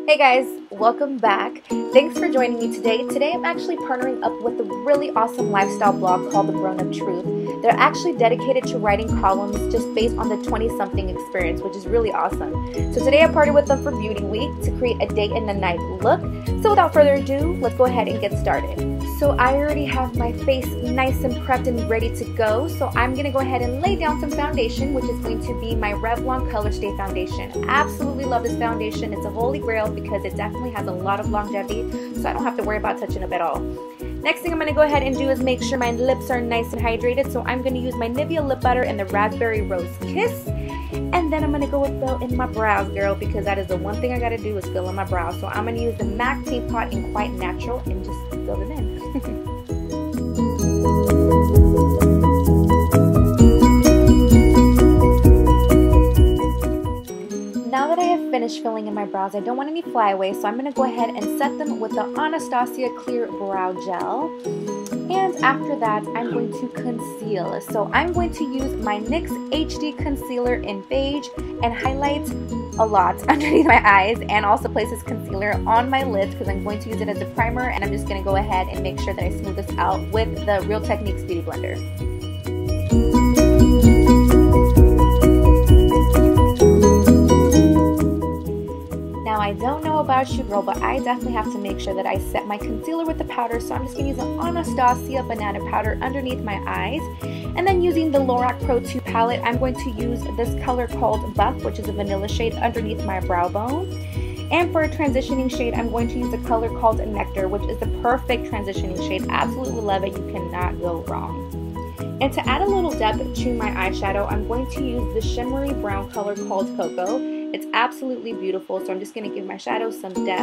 Hey guys, welcome back. Thanks for joining me today. Today I'm actually partnering up with a really awesome lifestyle blog called The Grown Up Truth. They're actually dedicated to writing columns just based on the 20-something experience, which is really awesome. So today I partnered with them for Beauty Week to create a day in the night look. So without further ado, let's go ahead and get started. So I already have my face nice and prepped and ready to go. So I'm going to go ahead and lay down some foundation, which is going to be my Revlon Color Stay Foundation. Absolutely love this foundation. It's a holy grail because it definitely has a lot of longevity, so I don't have to worry about touching up at all. Next thing I'm going to go ahead and do is make sure my lips are nice and hydrated, so I'm going to use my Nivea lip butter and the Raspberry Rose Kiss. And then I'm going to go with fill in my brows, girl, because that is the one thing I got to do is fill in my brows. So I'm going to use the MAC Paint Pot in Quite Natural and just fill it in. Now that I have finished filling in my brows, I don't want any flyaways, so I'm going to go ahead and set them with the Anastasia Clear Brow Gel. And after that, I'm going to conceal. So I'm going to use my NYX HD Concealer in Beige and highlight a lot underneath my eyes, and also place this concealer on my lids because I'm going to use it as a primer, and I'm just going to go ahead and make sure that I smooth this out with the Real Techniques Beauty Blender. Now, I don't know about you, girl, but I definitely have to make sure that I set my concealer with the powder, so I'm just going to use the Anastasia Banana Powder underneath my eyes. And then using the Lorac Pro 2 palette, I'm going to use this color called Buff, which is a vanilla shade, underneath my brow bone. And for a transitioning shade, I'm going to use a color called Nectar, which is the perfect transitioning shade. Absolutely love it. You cannot go wrong. And to add a little depth to my eyeshadow, I'm going to use the shimmery brown color called Cocoa. It's absolutely beautiful, so I'm just going to give my shadow some depth.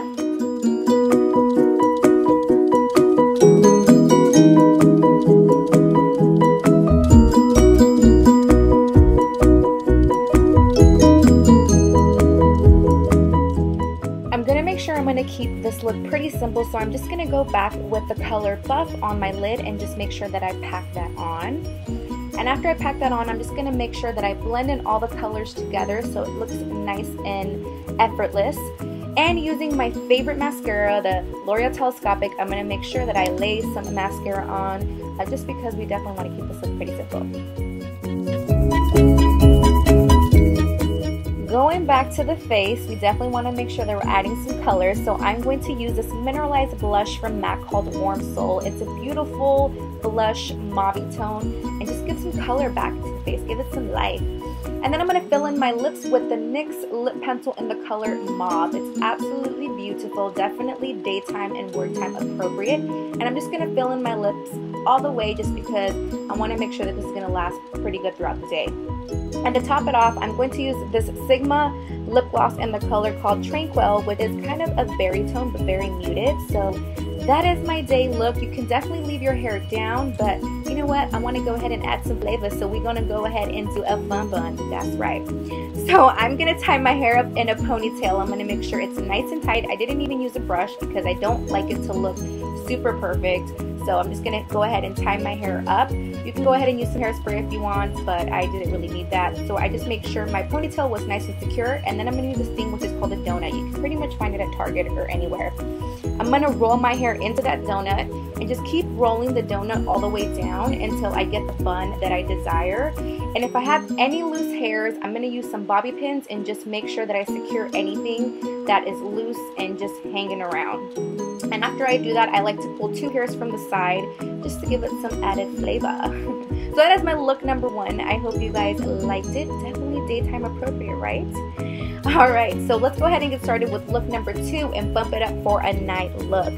I'm going to make sure I'm going to keep this look pretty simple, so I'm just going to go back with the color Buff on my lid and just make sure that I pack that on. And after I pack that on, I'm just going to make sure that I blend in all the colors together so it looks nice and effortless. And using my favorite mascara, the L'Oreal Telescopic, I'm going to make sure that I lay some mascara on, just because we definitely want to keep this look pretty simple. Going back to the face, we definitely want to make sure that we're adding some color, so I'm going to use this mineralized blush from MAC called Warm Soul. It's a beautiful blush mauve tone, and just give some color back to the face, give it some life. And then I'm going to fill in my lips with the NYX lip pencil in the color Mauve. It's absolutely beautiful, definitely daytime and worktime appropriate. And I'm just going to fill in my lips all the way just because I want to make sure that this is going to last pretty good throughout the day. And to top it off, I'm going to use this Sigma lip gloss in the color called Tranquil, which is kind of a berry tone but very muted. So that is my day look. You can definitely leave your hair down, but you know what? I want to go ahead and add some flavor, so we're going to go ahead and do a fun bun. That's right. So I'm going to tie my hair up in a ponytail. I'm going to make sure it's nice and tight. I didn't even use a brush because I don't like it to look super perfect. So I'm just going to go ahead and tie my hair up. You can go ahead and use some hairspray if you want, but I didn't really need that. So I just make sure my ponytail was nice and secure, and then I'm going to use this thing which is called a donut. You can pretty much find it at Target or anywhere. I'm going to roll my hair into that donut and just keep rolling the donut all the way down until I get the bun that I desire. And if I have any loose hairs, I'm going to use some bobby pins and just make sure that I secure anything that is loose and just hanging around. And after I do that, I like to pull two hairs from the side just to give it some added flavor. So that is my look number one. I hope you guys liked it. Definitely daytime appropriate, right? Alright, so let's go ahead and get started with look number two and bump it up for a night look.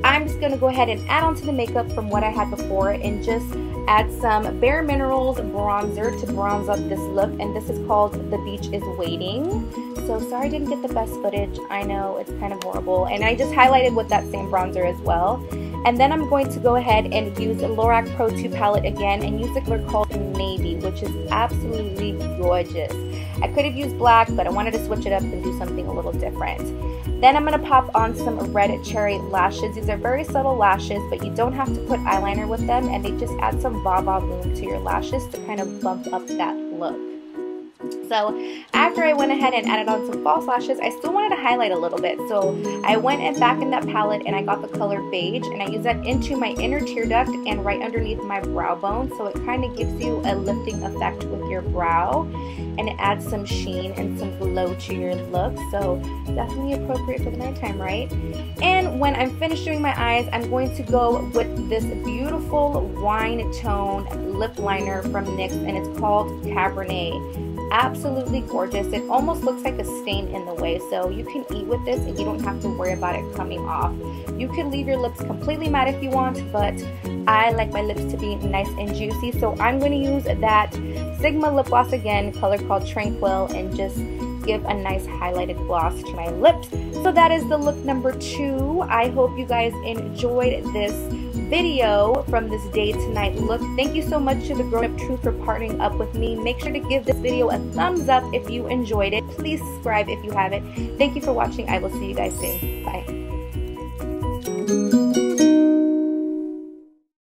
I'm just going to go ahead and add on to the makeup from what I had before and just add some Bare Minerals bronzer to bronze up this look, and this is called The Beach is Waiting. So sorry I didn't get the best footage. I know, it's kind of horrible. And I just highlighted with that same bronzer as well. And then I'm going to go ahead and use the Lorac Pro 2 palette again and use the color called Navy, which is absolutely gorgeous. I could have used black, but I wanted to switch it up and do something a little different. Then I'm going to pop on some red cherry lashes. These are very subtle lashes, but you don't have to put eyeliner with them, and they just add some va-va bloom to your lashes to kind of bump up that look. So after I went ahead and added on some false lashes, I still wanted to highlight a little bit. So I went back in that palette and I got the color beige, and I used that into my inner tear duct and right underneath my brow bone. So it kind of gives you a lifting effect with your brow, and it adds some sheen and some glow to your look. So definitely appropriate for the nighttime, right? And when I'm finished doing my eyes, I'm going to go with this beautiful wine tone lip liner from NYX, and it's called Cabernet. Absolutely gorgeous. It almost looks like a stain in the way, so you can eat with this and you don't have to worry about it coming off. You can leave your lips completely matte if you want, but I like my lips to be nice and juicy, so I'm going to use that Sigma lip gloss again, color called Tranquil, and just give a nice highlighted gloss to my lips. So that is the look number 2. I hope you guys enjoyed this video from this day to night look. Thank you so much to the Grown Up Truth for partnering up with me. Make sure to give this video a thumbs up if you enjoyed it. Please subscribe if you haven't. Thank you for watching. I will see you guys soon. Bye.